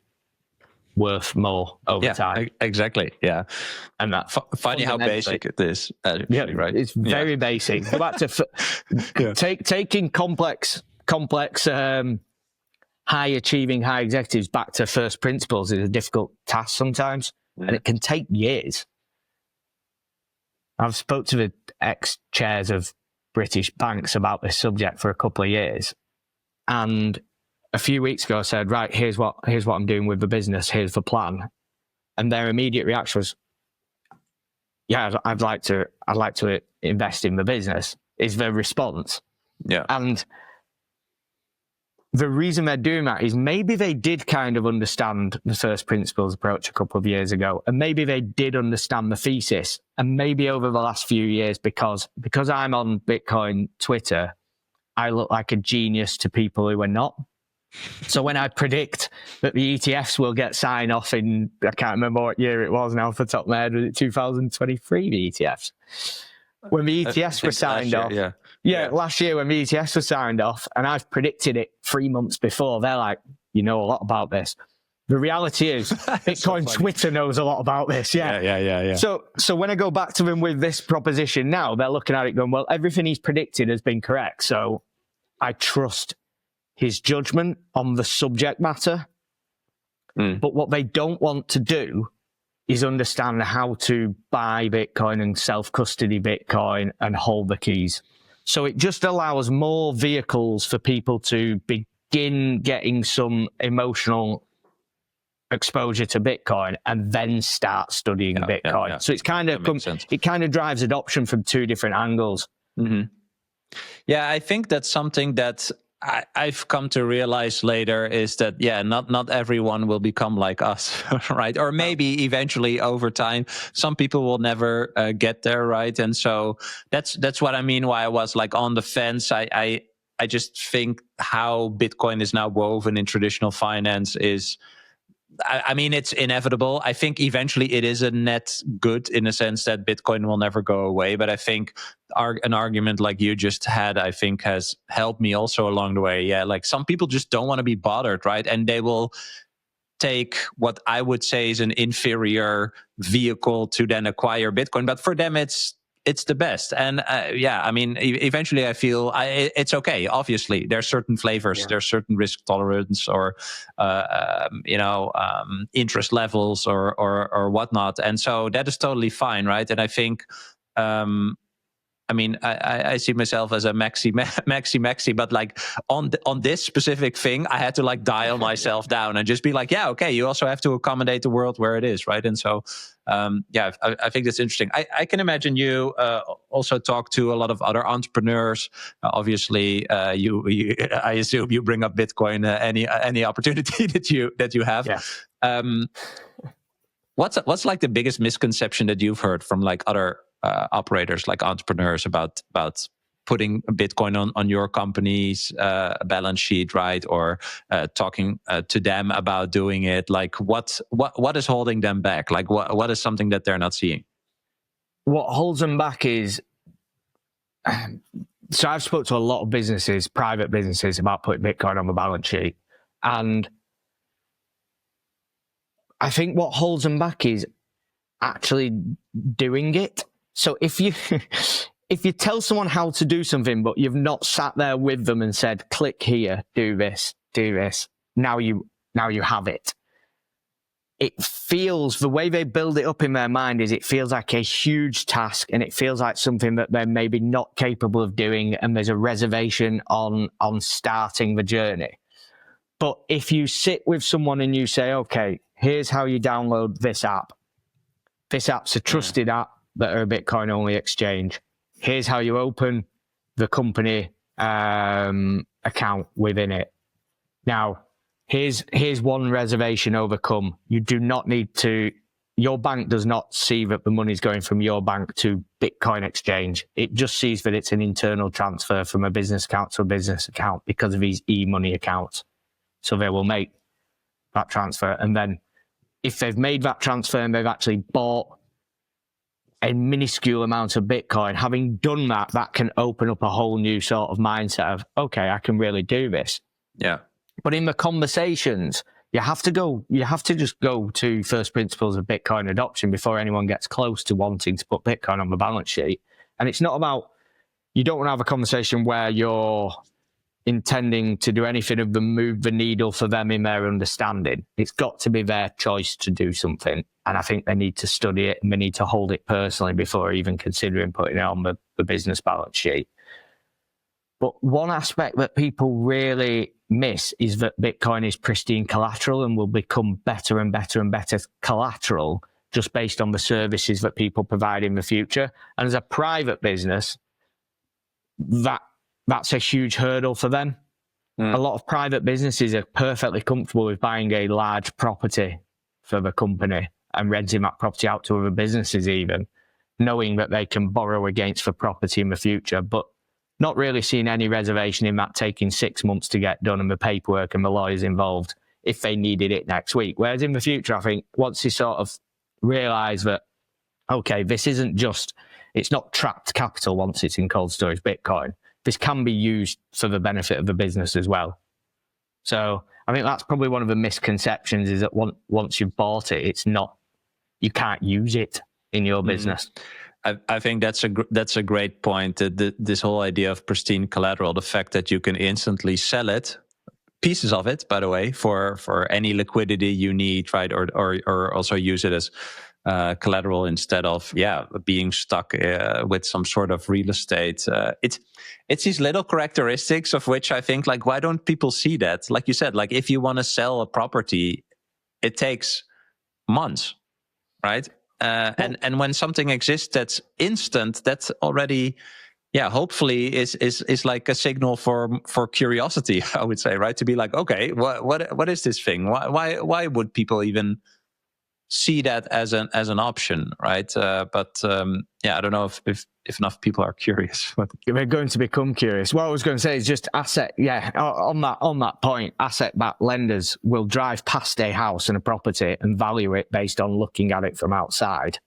worth more over time. Exactly. Yeah. And that funny how basic it is. Actually, right? It's very basic. Go back to taking complex high achieving high executives back to first principles is a difficult task sometimes, and it can take years. I've spoke to the ex-chairs of British banks about this subject for a couple of years, and a few weeks ago I said, right, here's what I'm doing with the business, here's the plan. And their immediate reaction was, yeah, I'd like to invest in the business, is their response. Yeah. And the reason they're doing that is maybe they did kind of understand the first principles approach a couple of years ago, and maybe they did understand the thesis. And maybe over the last few years, because I'm on Bitcoin Twitter, I look like a genius to people who are not. So when I predict that the ETFs will get signed off in, I can't remember what year it was now off the top of my head, was it 2023, the ETFs? When the ETFs were signed off. Last year when the ETFs were signed off, and I've predicted it 3 months before, they're like, you know a lot about this. The reality is Bitcoin Twitter knows a lot about this. Yeah. So when I go back to them with this proposition now, they're looking at it going, well, everything he's predicted has been correct. So I trust his judgment on the subject matter. But what they don't want to do is understand how to buy Bitcoin and self-custody Bitcoin and hold the keys. So it just allows more vehicles for people to begin getting some emotional exposure to Bitcoin and then start studying Bitcoin. So it's kind of it kind of drives adoption from 2 different angles. Mm-hmm. Yeah, I think that's something that I've come to realize later is that, not everyone will become like us, right? Or maybe eventually over time, some people will never get there, right? And so that's what I mean why I was like on the fence. I just think how Bitcoin is now woven in traditional finance is, I mean, it's inevitable. I think eventually it is a net good in the sense that Bitcoin will never go away. But I think an argument like you just had, I think has helped me also along the way. Yeah, like some people just don't want to be bothered, right? And they will take what I would say is an inferior vehicle to then acquire Bitcoin. But for them, it's the best. And I mean, eventually I feel it's okay. Obviously, there's certain flavors, there's certain risk tolerance or, interest levels or whatnot. And so that is totally fine, right? And I think I mean, I see myself as a maxi, but like on this specific thing, I had to like dial myself down and just be like, yeah, okay, you also have to accommodate the world where it is, right? And so, I think that's interesting. I can imagine you also talk to a lot of other entrepreneurs. Obviously, I assume you bring up Bitcoin any opportunity that you have. Yeah. What's like the biggest misconception that you've heard from like other operators, like entrepreneurs, about putting Bitcoin on your company's balance sheet, right? Or talking to them about doing it? Like what is holding them back? Like what is something that they're not seeing? What holds them back is, so I've spoke to a lot of businesses, private businesses, about putting Bitcoin on the balance sheet. And I think what holds them back is actually doing it. So if you tell someone how to do something, but you've not sat there with them and said, click here, do this, now you have it. It feels, the way they build it up in their mind is it feels like a huge task, and it feels like something that they're maybe not capable of doing, and there's a reservation on starting the journey. But if you sit with someone and you say, okay, here's how you download this app. This app's a trusted app that are a Bitcoin-only exchange. Here's how you open the company account within it. Now, here's one reservation overcome. You do not need to, your bank does not see that the money's going from your bank to Bitcoin exchange. It just sees that it's an internal transfer from a business account to a business account because of these e-money accounts. So they will make that transfer. And then if they've made that transfer and they've actually bought a minuscule amount of Bitcoin, having done that, that can open up a whole new sort of mindset of, okay, I can really do this. Yeah. But in the conversations, you have to just go to first principles of Bitcoin adoption before anyone gets close to wanting to put Bitcoin on the balance sheet. And it's not about, you don't want to have a conversation where you're intending to do anything of the move the needle for them in their understanding. It's got to be their choice to do something. And I think they need to study it and they need to hold it personally before even considering putting it on the business balance sheet. But one aspect that people really miss is that Bitcoin is pristine collateral and will become better and better and better collateral just based on the services that people provide in the future. And as a private business, that's a huge hurdle for them. A lot of private businesses are perfectly comfortable with buying a large property for the company and renting that property out to other businesses even, knowing that they can borrow against the property in the future, but not really seeing any reservation in that taking 6 months to get done and the paperwork and the lawyers involved if they needed it next week. Whereas in the future, I think once you sort of realise that, okay, this isn't just, it's not trapped capital once it's in cold storage Bitcoin. This can be used for the benefit of the business as well. So I think that's probably one of the misconceptions is that once you've bought it, it's not, you can't use it in your business. I think that's a great point. This whole idea of pristine collateral, the fact that you can instantly sell it, pieces of it, by the way, for any liquidity you need, right? Or also use it as collateral instead of being stuck with some sort of real estate. It's these little characteristics of which I think, like, why don't people see that? Like you said, like if you want to sell a property, it takes months, right? And when something exists that's instant, that's already, hopefully is like a signal for curiosity, I would say, right? To be like, okay, what is this thing? Why would people even see that as an option, right? But I don't know if enough people are curious. They're going to become curious. What I was going to say is just on that point, asset-backed lenders will drive past a house and a property and value it based on looking at it from outside.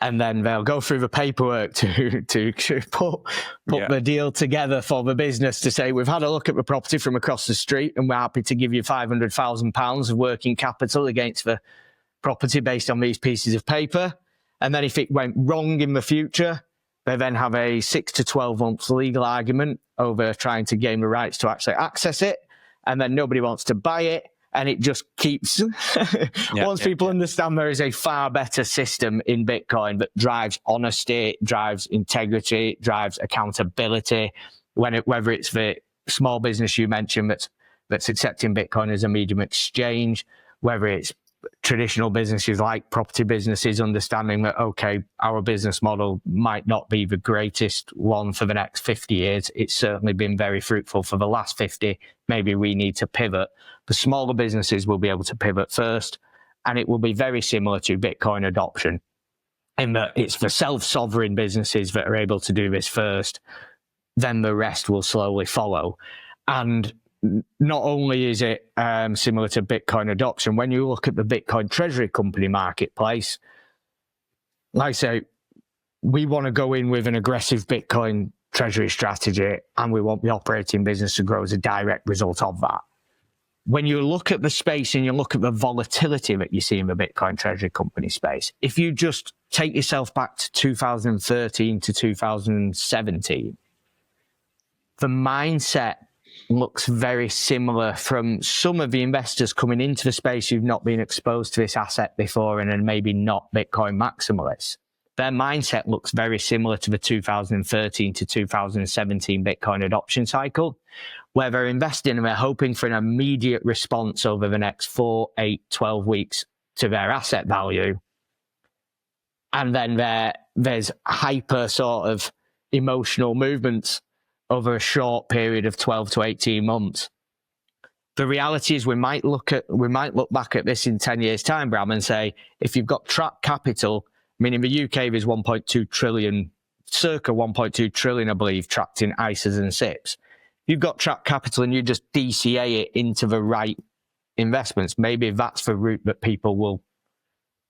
And then they'll go through the paperwork to put the deal together for the business to say, we've had a look at the property from across the street and we're happy to give you £500,000 of working capital against the property based on these pieces of paper. And then if it went wrong in the future, they then have a 6 to 12 months legal argument over trying to gain the rights to actually access it. And then nobody wants to buy it. And it just keeps, once people understand there is a far better system in Bitcoin that drives honesty, drives integrity, drives accountability, whether it's the small business you mentioned that's accepting Bitcoin as a medium exchange, whether it's traditional businesses like property businesses understanding that, okay, our business model might not be the greatest one for the next 50 years. It's certainly been very fruitful for the last 50. Maybe we need to pivot. The smaller businesses will be able to pivot first, and it will be very similar to Bitcoin adoption in that it's the self-sovereign businesses that are able to do this first, then the rest will slowly follow. And not only is it similar to Bitcoin adoption, when you look at the Bitcoin Treasury Company marketplace, like I say, we want to go in with an aggressive Bitcoin Treasury strategy, and we want the operating business to grow as a direct result of that. When you look at the space and you look at the volatility that you see in the Bitcoin Treasury Company space, if you just take yourself back to 2013 to 2017, the mindset looks very similar from some of the investors coming into the space who've not been exposed to this asset before and then maybe not Bitcoin maximalists. Their mindset looks very similar to the 2013 to 2017 Bitcoin adoption cycle, where they're investing and they're hoping for an immediate response over the next 4, 8, 12 weeks to their asset value. And then there's hyper sort of emotional movements over a short period of 12 to 18 months. The reality is we might look back at this in 10 years' time, Bram, and say, if you've got trapped capital, I mean, in the UK, there's 1.2 trillion, circa 1.2 trillion, I believe, trapped in ISAs and SIPs. You've got trapped capital and you just DCA it into the right investments. Maybe that's the route that people will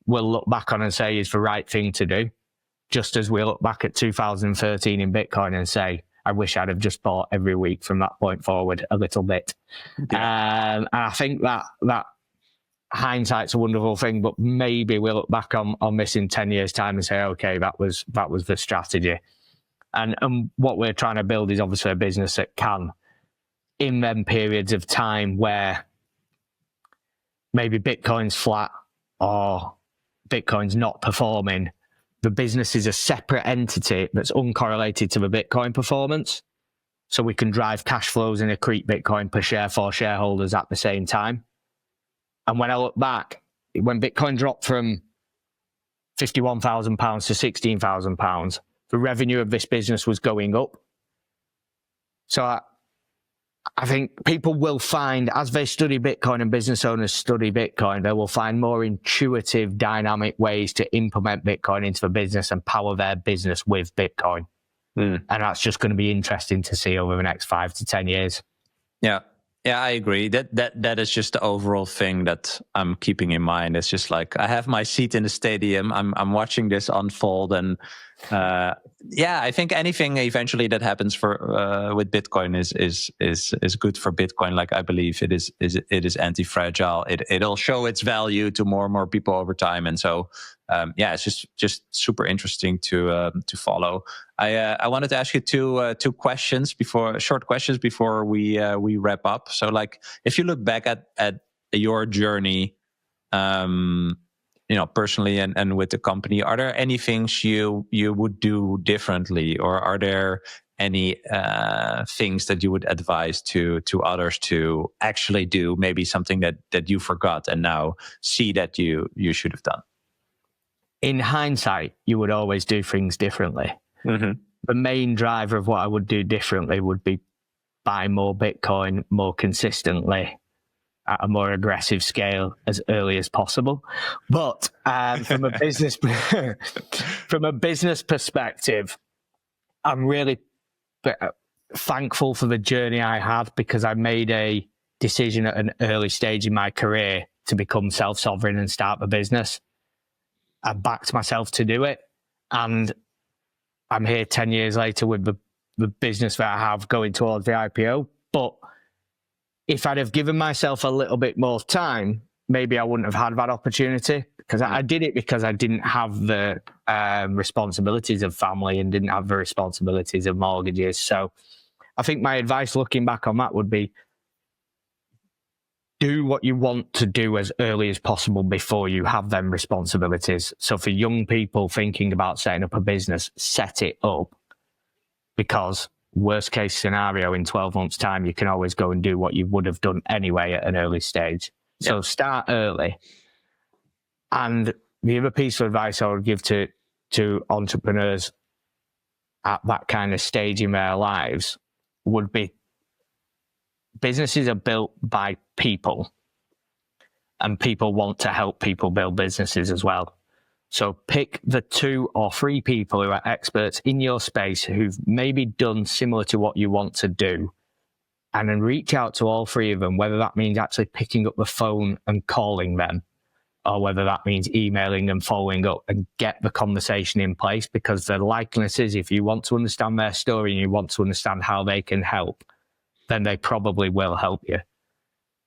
look back on and say is the right thing to do. Just as we look back at 2013 in Bitcoin and say, I wish I'd have just bought every week from that point forward a little bit. Yeah. And I think that hindsight's a wonderful thing, but maybe we'll look back on this in 10 years' time and say, okay, that was the strategy. And what we're trying to build is obviously a business that can, in them periods of time where maybe Bitcoin's flat or Bitcoin's not performing, the business is a separate entity that's uncorrelated to the Bitcoin performance. So we can drive cash flows and accrete Bitcoin per share for shareholders at the same time. And when I look back, when Bitcoin dropped from £51,000 to £16,000, the revenue of this business was going up. So I think people will find, as they study Bitcoin and business owners study Bitcoin, they will find more intuitive, dynamic ways to implement Bitcoin into the business and power their business with Bitcoin. And that's just going to be interesting to see over the next 5 to 10 years. Yeah, I agree. That is just the overall thing that I'm keeping in mind. It's just like I have my seat in the stadium. I'm watching this unfold, and I think anything eventually that happens with Bitcoin is good for Bitcoin. Like I believe it is anti-fragile. It'll show its value to more and more people over time, and so it's just super interesting to follow. I wanted to ask you two short questions before we wrap up. So, like, if you look back at your journey, personally and with the company, are there any things you would do differently, or are there any things that you would advise to others to actually do? Maybe something that you forgot and now see that you should have done. In hindsight, you would always do things differently. Mm-hmm. The main driver of what I would do differently would be buy more Bitcoin more consistently at a more aggressive scale as early as possible. But from a business perspective, I'm really thankful for the journey I had, because I made a decision at an early stage in my career to become self-sovereign and start a business. I backed myself to do it, and I'm here 10 years later with the business that I have going towards the IPO. But if I'd have given myself a little bit more time, maybe I wouldn't have had that opportunity, because I did it because I didn't have the responsibilities of family and didn't have the responsibilities of mortgages. So I think my advice looking back on that would be, do what you want to do as early as possible before you have them responsibilities. So for young people thinking about setting up a business, set it up, because worst case scenario, in 12 months' time, you can always go and do what you would have done anyway at an early stage. So start early. And the other piece of advice I would give to entrepreneurs at that kind of stage in their lives would be, businesses are built by people, and people want to help people build businesses as well. So pick the 2 or 3 people who are experts in your space who've maybe done similar to what you want to do, and then reach out to all 3 of them, whether that means actually picking up the phone and calling them, or whether that means emailing and following up, and get the conversation in place, because the likeliness is, if you want to understand their story and you want to understand how they can help, then they probably will help you.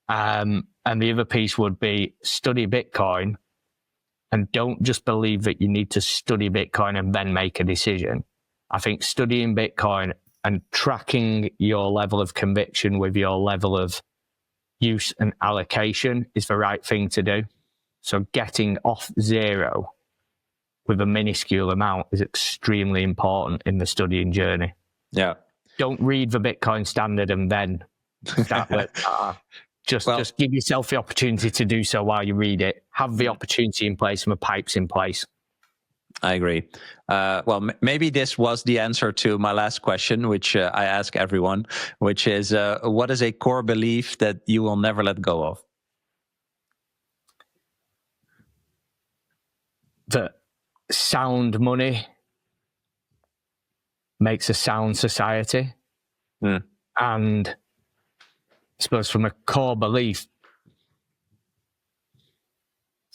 And the other piece would be study Bitcoin, and don't just believe that you need to study Bitcoin and then make a decision. I think studying Bitcoin and tracking your level of conviction with your level of use and allocation is the right thing to do. So getting off zero with a minuscule amount is extremely important in the studying journey. Yeah. Don't read the Bitcoin standard and then start with Just give yourself the opportunity to do so while you read it. Have the opportunity in place and the pipes in place. I agree. Maybe this was the answer to my last question, which I ask everyone, which is, what is a core belief that you will never let go of? That sound money makes a sound society. And I suppose from a core belief,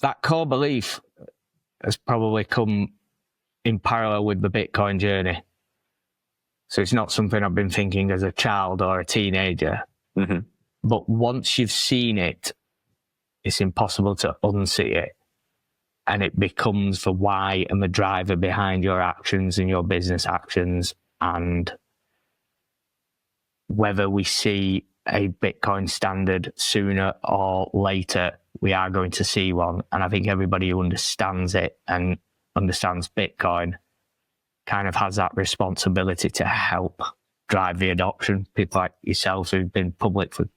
that core belief has probably come in parallel with the Bitcoin journey. So it's not something I've been thinking as a child or a teenager. Mm-hmm. But once you've seen it, it's impossible to unsee it. And it becomes the why and the driver behind your actions and your business actions. And whether we see a Bitcoin standard sooner or later, we are going to see one. And I think everybody who understands it and understands Bitcoin kind of has that responsibility to help drive the adoption. People like yourselves who've been public for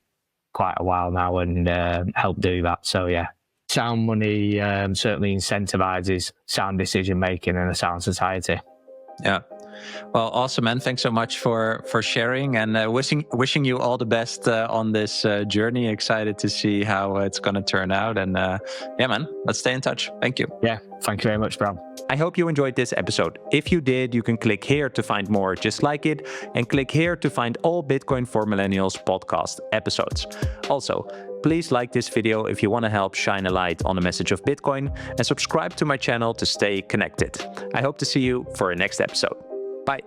quite a while now and help do that. So yeah, sound money certainly incentivizes sound decision making in a sound society. Yeah. Well, awesome, man. Thanks so much for sharing, and wishing you all the best on this journey. Excited to see how it's going to turn out. And yeah, man, let's stay in touch. Thank you. Yeah, thank you very much, Bram. I hope you enjoyed this episode. If you did, you can click here to find more just like it, and click here to find all Bitcoin for Millennials podcast episodes. Also, please like this video if you want to help shine a light on the message of Bitcoin, and subscribe to my channel to stay connected. I hope to see you for a next episode. Bye.